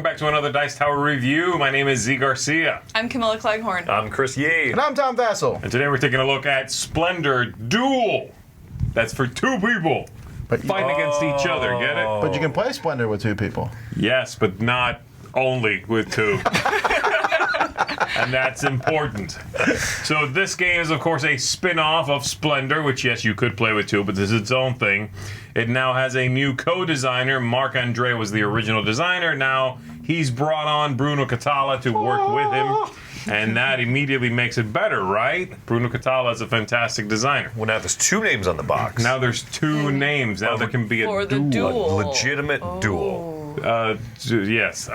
back to another Dice Tower review. My name is Z Garcia. I'm Camilla Cleghorn. I'm Chris Yee. And I'm Tom Vassell. And today we're taking a look at Splendor Duel. That's for two people. Fighting against each other, get it? But you can play Splendor with two people. Yes, but not only with two. And that's important. So this game is, of course, a spin-off of Splendor, which, yes, you could play with two, but this is its own thing. It now has a new co-designer. Marc-Andre was the original designer. Now he's brought on Bruno Cathala to work with him. And that immediately makes it better, right? Bruno Cathala is a fantastic designer. Well, now there's two names on the box. Now there's two names. Now there can be a duel. A legitimate duel. Yes.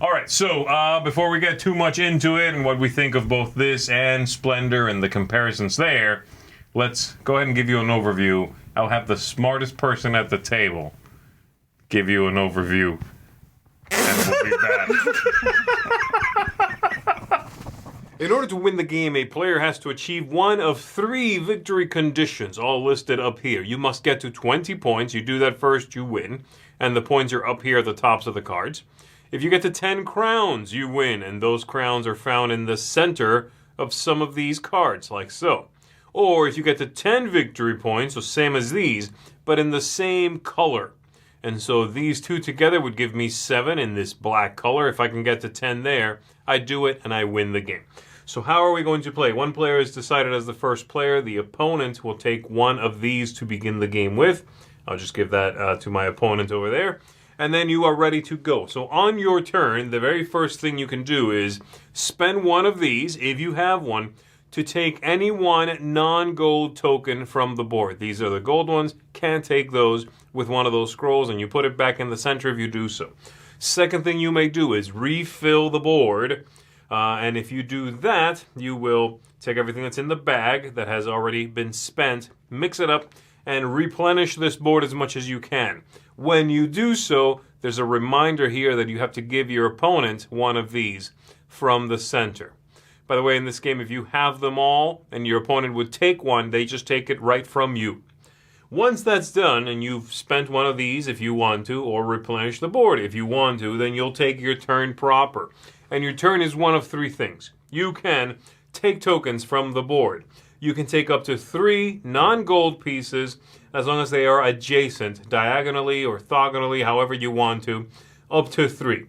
All right, so before we get too much into it and what we think of both this and Splendor and the comparisons there, let's go ahead and give you an overview. I'll have the smartest person at the table give you an overview, and we'll be back. In order to win the game, a player has to achieve one of three victory conditions, all listed up here. You must get to 20 points. You do that first, you win. And the points are up here at the tops of the cards. If you get to 10 crowns, you win. And those crowns are found in the center of some of these cards, like so. Or if you get to 10 victory points, so same as these, but in the same color. And so these two together would give me 7 in this black color. If I can get to 10 there, I do it and I win the game. So how are we going to play? One player is decided as the first player. The opponent will take one of these to begin the game with. I'll just give that to my opponent over there. And then you are ready to go. So on your turn, the very first thing you can do is spend one of these, if you have one, to take any one non-gold token from the board. These are the gold ones. Can't take those with one of those scrolls, and you put it back in the center if you do so. Second thing you may do is refill the board. And if you do that, you will take everything that's in the bag that has already been spent, mix it up, and replenish this board as much as you can. When you do so, there's a reminder here that you have to give your opponent one of these from the center. By the way, in this game, if you have them all and your opponent would take one, they just take it right from you. Once that's done and you've spent one of these if you want to, or replenish the board if you want to, then you'll take your turn proper. And your turn is one of three things. You can take tokens from the board. You can take up to 3 non-gold pieces as long as they are adjacent, diagonally or orthogonally, however you want to, up to 3.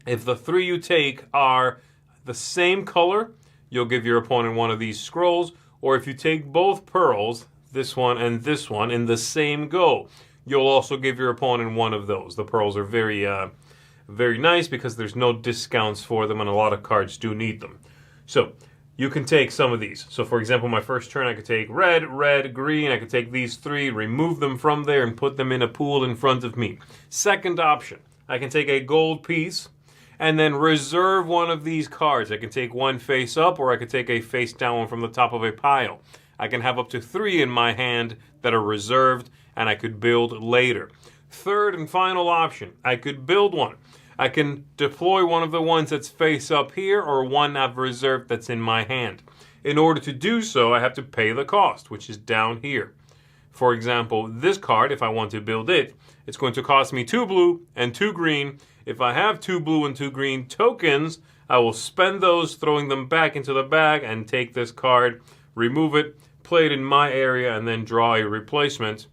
If the 3 you take are the same color, you'll give your opponent one of these scrolls. Or if you take both pearls, this one and this one, in the same go, you'll also give your opponent one of those. The pearls are very nice because there's no discounts for them and a lot of cards do need them. So you can take some of these. So for example, my first turn I could take red, red, green. I could take these 3, remove them from there and put them in a pool in front of me. Second option, I can take a gold piece and then reserve one of these cards. I can take one face up or I could take a face down one from the top of a pile. I can have up to 3 in my hand that are reserved and I could build later. Third and final option, I could build one. I can deploy one of the ones that's face up here or one I've reserved that's in my hand. In order to do so, I have to pay the cost, which is down here. For example, this card, if I want to build it, it's going to cost me 2 blue and 2 green. If I have 2 blue and 2 green tokens, I will spend those, throwing them back into the bag and take this card, remove it, play it in my area, and then draw a replacement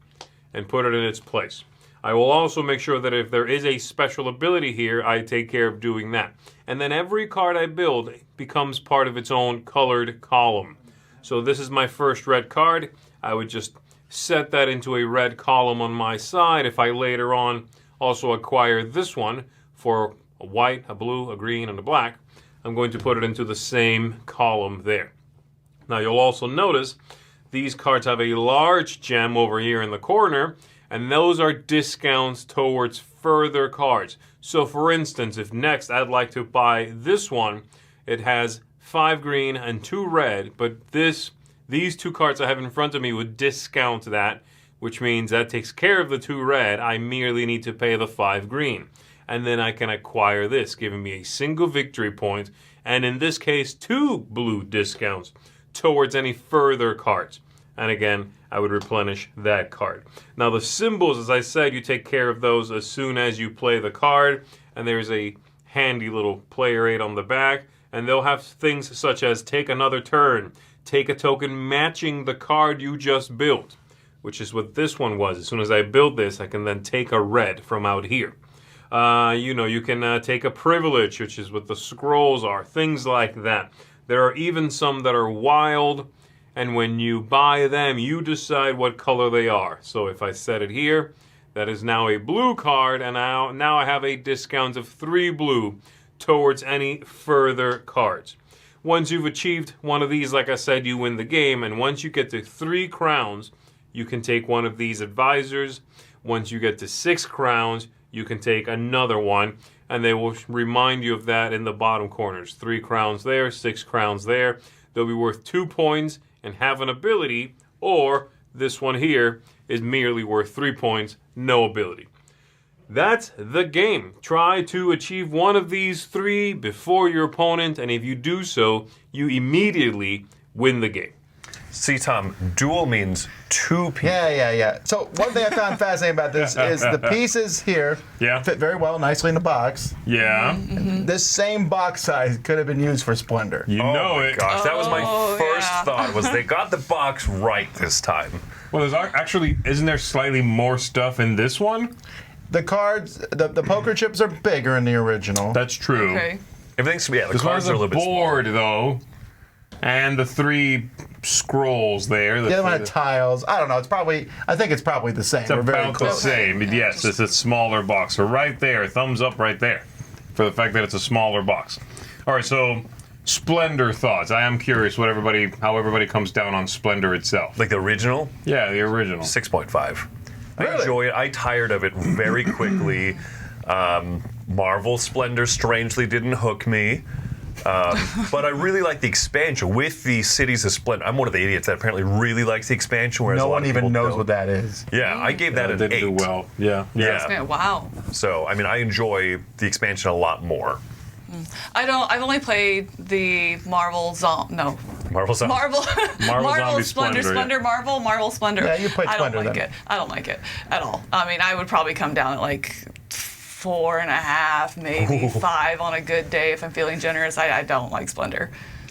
and put it in its place. I will also make sure that if there is a special ability here, I take care of doing that. And then every card I build becomes part of its own colored column. So this is my first red card. I would just set that into a red column on my side. If I later on also acquire this one for a white, a blue, a green, and a black, I'm going to put it into the same column there. Now you'll also notice these cards have a large gem over here in the corner, and those are discounts towards further cards. So for instance, if next I'd like to buy this one, it has 5 green and 2 red, but these 2 cards I have in front of me would discount that, which means that takes care of the 2 red. I merely need to pay the 5 green. And then I can acquire this, giving me a single victory point, and in this case, 2 blue discounts towards any further cards. And again, I would replenish that card. Now the symbols, as I said, you take care of those as soon as you play the card. and there's a handy little player aid on the back, and they'll have things such as take another turn, take a token matching the card you just built, which is what this one was. As soon as I build this, I can then take a red from out here. You can take a privilege, which is what the scrolls are, things like that. There are even some that are wild, and when you buy them, you decide what color they are. So if I set it here, that is now a blue card, and now I have a discount of 3 blue towards any further cards. Once you've achieved one of these, like I said, you win the game, and once you get to 3 crowns, you can take one of these advisors. Once you get to 6 crowns, you can take another one, and they will remind you of that in the bottom corners. 3 crowns there, 6 crowns there. They'll be worth 2 points and have an ability, or this one here is merely worth 3 points, no ability. That's the game. Try to achieve one of these 3 before your opponent, and if you do so, you immediately win the game. See, Tom, duel means 2 people. Yeah. So one thing I found fascinating about this is the pieces here fit very well, nicely in the box. Yeah. This same box size could have been used for Splendor. You know it. Gosh, that was my first thought, was they got the box right this time. Well, there's actually, isn't there slightly more stuff in this one? The cards, the poker chips are bigger in the original. That's true. Okay. Everything's, the This one cards has are a a little bit board, though, and the 3 scrolls there. The other one had tiles. I don't know. I think it's probably the same. It's We're very about the close. same. Yes, it's a smaller box. So right there, thumbs up right there for the fact that it's a smaller box. All right, so Splendor thoughts. I am curious how everybody comes down on Splendor itself. Like the original? Yeah, the original. 6.5. I Really? enjoy it. I tired of it very quickly. Marvel Splendor strangely didn't hook me. But I really like the expansion with the Cities of Splendor. I'm one of the idiots that apparently really likes the expansion, whereas No a lot one of even people knows don't. what that is. Yeah, I gave that an Didn't 8. do well. Yeah. Yeah, wow. So, I mean, I enjoy the expansion a lot more. I've only played the Marvel Marvel Marvel Zombie Splendor, Splendor, Marvel Splendor. Yeah, you played Splendor I don't like then. it. I don't like it at all. I mean, I would probably come down at like 4.5, maybe 5 on a good day if I'm feeling generous. I don't like Splendor.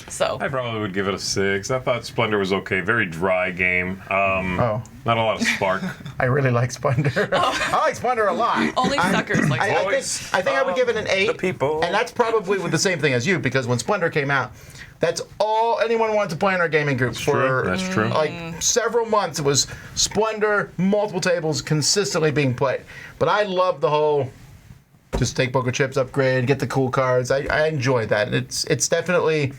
So I probably would give it a 6. I thought Splendor was okay. Very dry game. Not a lot of spark. I really like Splendor. I like Splendor a lot. only suckers like I Splendor. think I would give it an 8. The people. And that's probably with the same thing as you, because when Splendor came out, that's all anyone wanted to play in our gaming groups for. That's true. Like several months, it was Splendor, multiple tables consistently being played. But I love the whole just take poker chips, upgrade, get the cool cards. I enjoy that. It's definitely,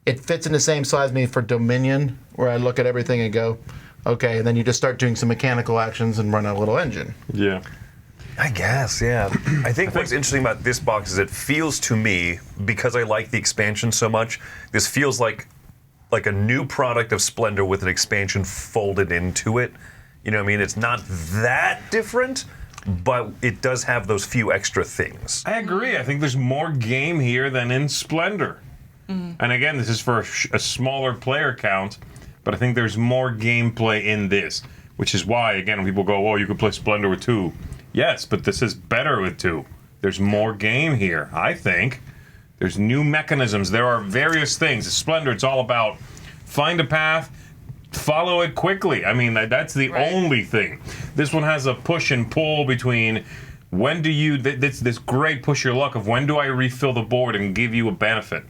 it fits in the same size as me for Dominion, where I look at everything and go, okay, and then you just start doing some mechanical actions and run a little engine. Yeah. I guess, yeah. I think what's interesting about this box is it feels to me, because I like the expansion so much, this feels like a new product of Splendor with an expansion folded into it. You know what I mean? It's not that different, but it does have those few extra things. I agree. I think there's more game here than in Splendor. And again, this is for a smaller player count, but I think there's more gameplay in this, which is why, again, when people go, oh, you could play Splendor with 2. Yes, but this is better with 2. There's more game here, I think. There's new mechanisms. There are various things. Splendor, it's all about find a path, follow it quickly. I mean, that's the only thing. This one has a push and pull between when do you, this great push your luck of when do I refill the board and give you a benefit.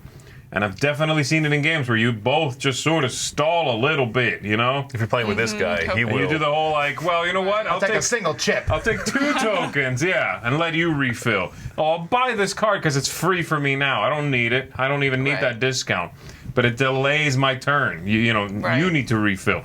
And I've definitely seen it in games where you both just sort of stall a little bit, you know? If you're playing with this guy, he And will. you do the whole like, well, you know what? I'll take a single chip. I'll take 2 tokens, yeah, and let you refill. Oh, I'll buy this card because it's free for me now. I don't need it. I don't even need that discount. But it delays my turn. You need to refill.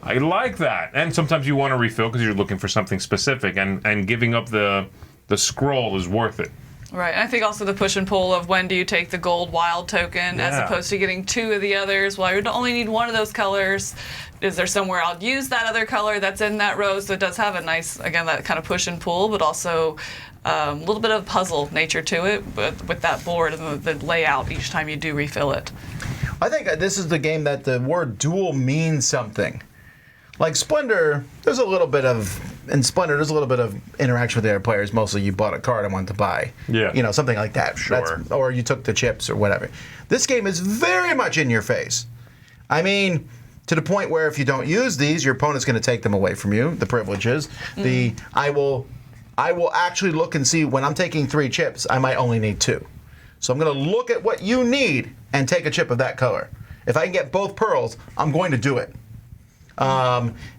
I like that. And sometimes you want to refill because you're looking for something specific, and giving up the scroll is worth it. Right, and I think also the push and pull of when do you take the gold wild token as opposed to getting 2 of the others. Well, you only need 1 of those colors. Is there somewhere I'll use that other color that's in that row? So it does have a nice, again, that kind of push and pull, but also a little bit of puzzle nature to it with that board and the layout each time you do refill it. I think this is the game that the word duel means something. Like Splendor, there's a little bit of interaction with the other players. Mostly you bought a card and wanted to buy. Yeah. You know, something like that. Sure. Or you took the chips or whatever. This game is very much in your face. I mean, to the point where if you don't use these, your opponent's going to take them away from you, the privileges. I will actually look and see when I'm taking 3 chips, I might only need 2. So I'm going to look at what you need and take a chip of that color. If I can get both pearls, I'm going to do it.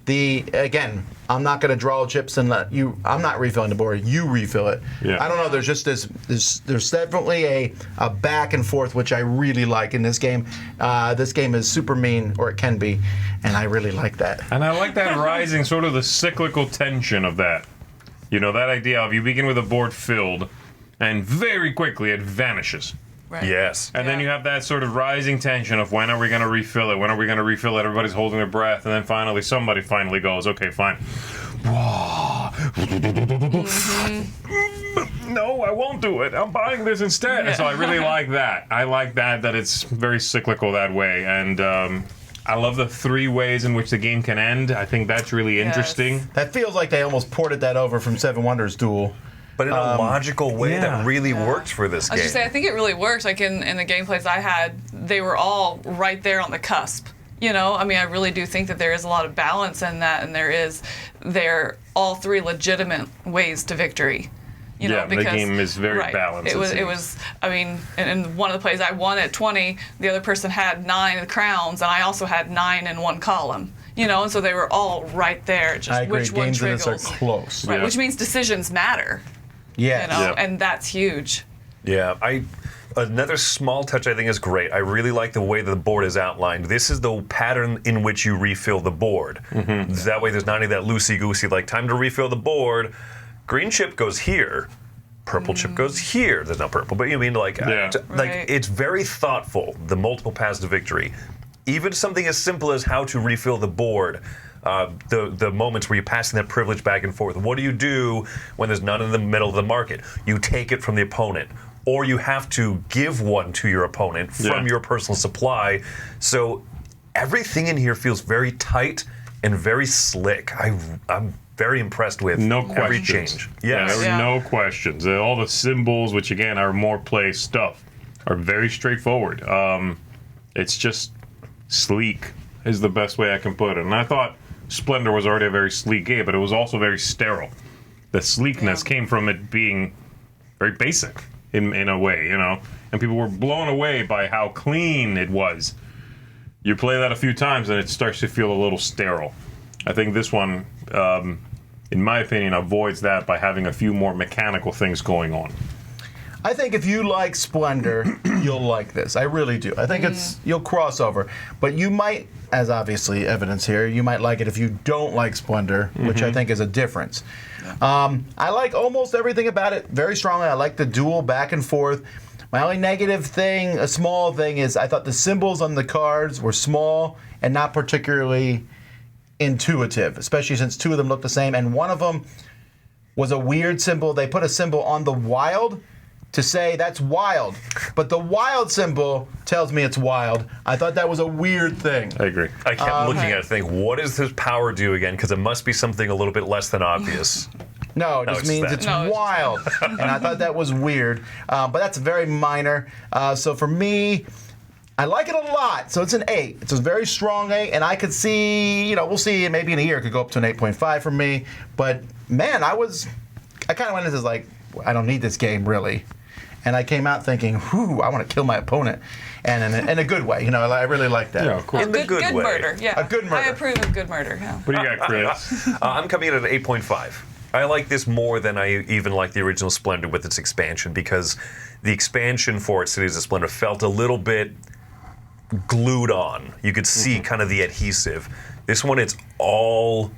Again, I'm not going to draw chips and let you. I'm not refilling the board. You refill it. Yeah. I don't know. There's just there's definitely a back and forth which I really like in this game. This game is super mean, or it can be, and I really like that. And I like that rising, sort of the cyclical tension of that. You know, that idea of you begin with a board filled, and very quickly it vanishes. Right. Yes. And then you have that sort of rising tension of when are we going to refill it? When are we going to refill it? Everybody's holding their breath. And then finally, somebody finally goes, okay, fine. No, I won't do it. I'm buying this instead. And so I really like that. I like that it's very cyclical that way. And I love the 3 ways in which the game can end. I think that's really interesting. That feels like they almost ported that over from Seven Wonders Duel. But in a logical way that really Yeah. works for this I was game. just say, I think it really works. Like in the gameplays I had, they were all right there on the cusp. You know, I mean, I really do think that there is a lot of balance in that, and they're all 3 legitimate ways to victory. You know, The game is very balanced. It was. I mean, in one of the plays I won at 20, the other person had 9 crowns, and I also had 9 in one column. You know, and so they were all right there. Just I agree. which one Games of triggers. this are close. Right, Yeah. which means decisions matter. Yes. You know, Yeah. and that's huge. Yeah, another small touch I think is great. I really like the way that the board is outlined. This is the pattern in which you refill the board. That way there's not any of that loosey-goosey, like, time to refill the board. Green chip goes here. Purple chip goes here. There's no purple, but you mean like, Yeah. Right. it's very thoughtful, the multiple paths to victory. Even something as simple as how to refill the board. The moments where you're passing that privilege back and forth. What do you do when there's none in the middle of the market? You take it from the opponent, or you have to give one to your opponent from your personal supply. So everything in here feels very tight and very slick. I'm very impressed with every questions. change. Yeah, Yes. there were no questions. All the symbols, which again are more play stuff, are very straightforward. It's just sleek is the best way I can put it. And I thought Splendor was already a very sleek game, but it was also very sterile. The sleekness came from it being very basic in a way, you know. And people were blown away by how clean it was. You play that a few times and it starts to feel a little sterile. I think this one, in my opinion, avoids that by having a few more mechanical things going on. I think if you like Splendor, you'll like this. I really do. I think you'll cross over. But you might, as obviously evidence here, you might like it if you don't like Splendor, which I think is a difference. I like almost everything about it very strongly. I like the duel back and forth. My only negative thing, a small thing, is I thought the symbols on the cards were small and not particularly intuitive, especially since 2 of them look the same. And one of them was a weird symbol. They put a symbol on the wild to say that's wild, but the wild symbol tells me it's wild. I thought that was a weird thing. I agree. I kept looking at it thinking, what does this power do again? Because it must be something a little bit less than obvious. No, it just it's means that. it's No, it's- wild. And I thought that was weird. But that's very minor. So for me, I like it a lot. So it's an 8. It's a very strong 8. And I could see, we'll see, maybe in a year it could go up to an 8.5 for me. But man, I kind of went into this like, I don't need this game really. And I came out thinking, whew, I want to kill my opponent. And in a good way. I really like that. Yeah, of course. In the good way. murder. Yeah, A good murder. I approve of good murder. Yeah. What do you got, Chris? I'm coming in at an 8.5. I like this more than I even like the original Splendor with its expansion, because the expansion for its Cities of Splendor felt a little bit glued on. You could see kind of the adhesive. This one, it's all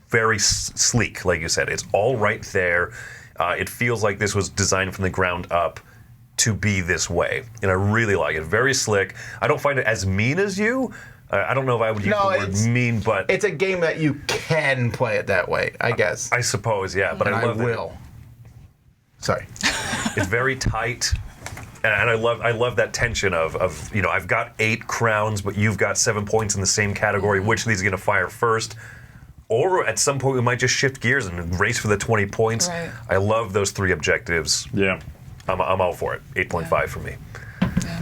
very sleek, like you said. It's all right there. It feels like this was designed from the ground up to be this way, and I really like it. Very slick. I don't find it as mean as you. I don't know if I would use the word mean, but it's a game that you can play it that way, I guess. I suppose, yeah. But And I love will. Sorry. It's very tight. And I love that tension of you know, I've got 8 crowns, but you've got 7 points in the same category. Which of these are going to fire first? Or at some point we might just shift gears and race for the 20 points. Right. I love those 3 objectives. Yeah. I'm all for it. 8.5 for me. Yeah.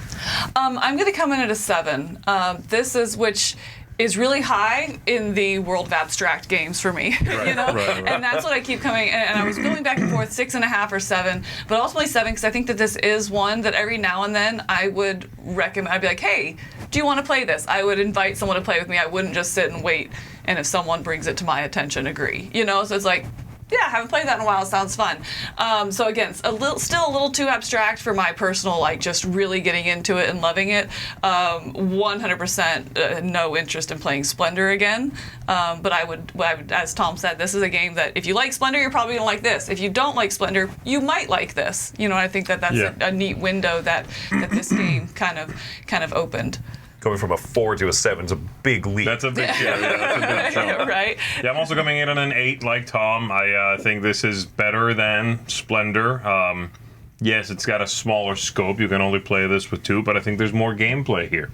I'm going to come in at a 7. This is really high in the world of abstract games for me, you know, and that's what I keep coming. And I was going back and forth, 6.5 or 7, but ultimately 7 because I think that this is one that every now and then I would recommend. I'd be like, hey, do you want to play this? I would invite someone to play with me. I wouldn't just sit and wait. And if someone brings it to my attention, agree. You know, so it's like, yeah, I haven't played that in a while. It sounds fun. So again, it's still a little too abstract for my personal, like, just really getting into it and loving it. 100% no interest in playing Splendor again. But I would, as Tom said, this is a game that if you like Splendor, you're probably gonna like this. If you don't like Splendor, you might like this. You know, I think that's a neat window that this game kind of opened. Going from a 4 to a 7 is a big leap. That's a big, that's a big jump. Right? Yeah, I'm also coming in at an 8 like Tom. I think this is better than Splendor. Yes, it's got a smaller scope. You can only play this with 2, but I think there's more gameplay here.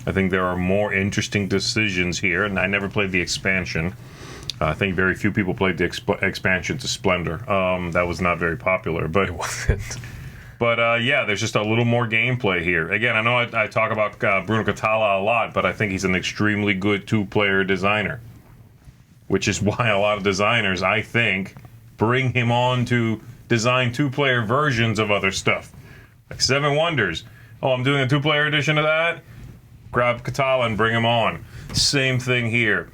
I think there are more interesting decisions here, and I never played the expansion. I think very few people played the expansion to Splendor. That was not very popular, but It wasn't. But yeah, there's just a little more gameplay here. Again, I know I talk about Bruno Catala a lot, but I think he's an extremely good 2-player designer, which is why a lot of designers, I think, bring him on to design 2-player versions of other stuff. Like 7 Wonders. Oh, I'm doing a 2-player edition of that? Grab Catala and bring him on. Same thing here.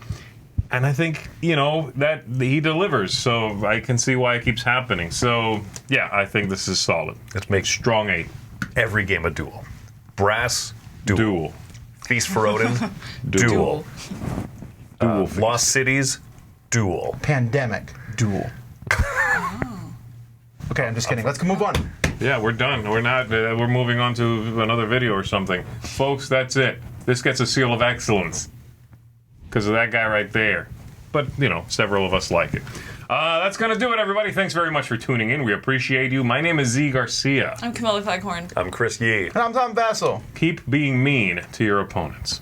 And I think, you know, that he delivers, so I can see why it keeps happening. So, yeah, I think this is solid. Let's make Strong 8. every game a duel. Brass, duel. Duel. Feast for Odin, duel. Lost Cities, duel. Pandemic, duel. Okay, I'm just kidding. Let's move on. Yeah, we're done. We're not. We're moving on to another video or something. Folks, that's it. This gets a seal of excellence because of that guy right there. But, you know, several of us like it. That's going to do it, everybody. Thanks very much for tuning in. We appreciate you. My name is Z Garcia. I'm Camilla Faghorn. I'm Chris Yee. And I'm Tom Vassell. Keep being mean to your opponents.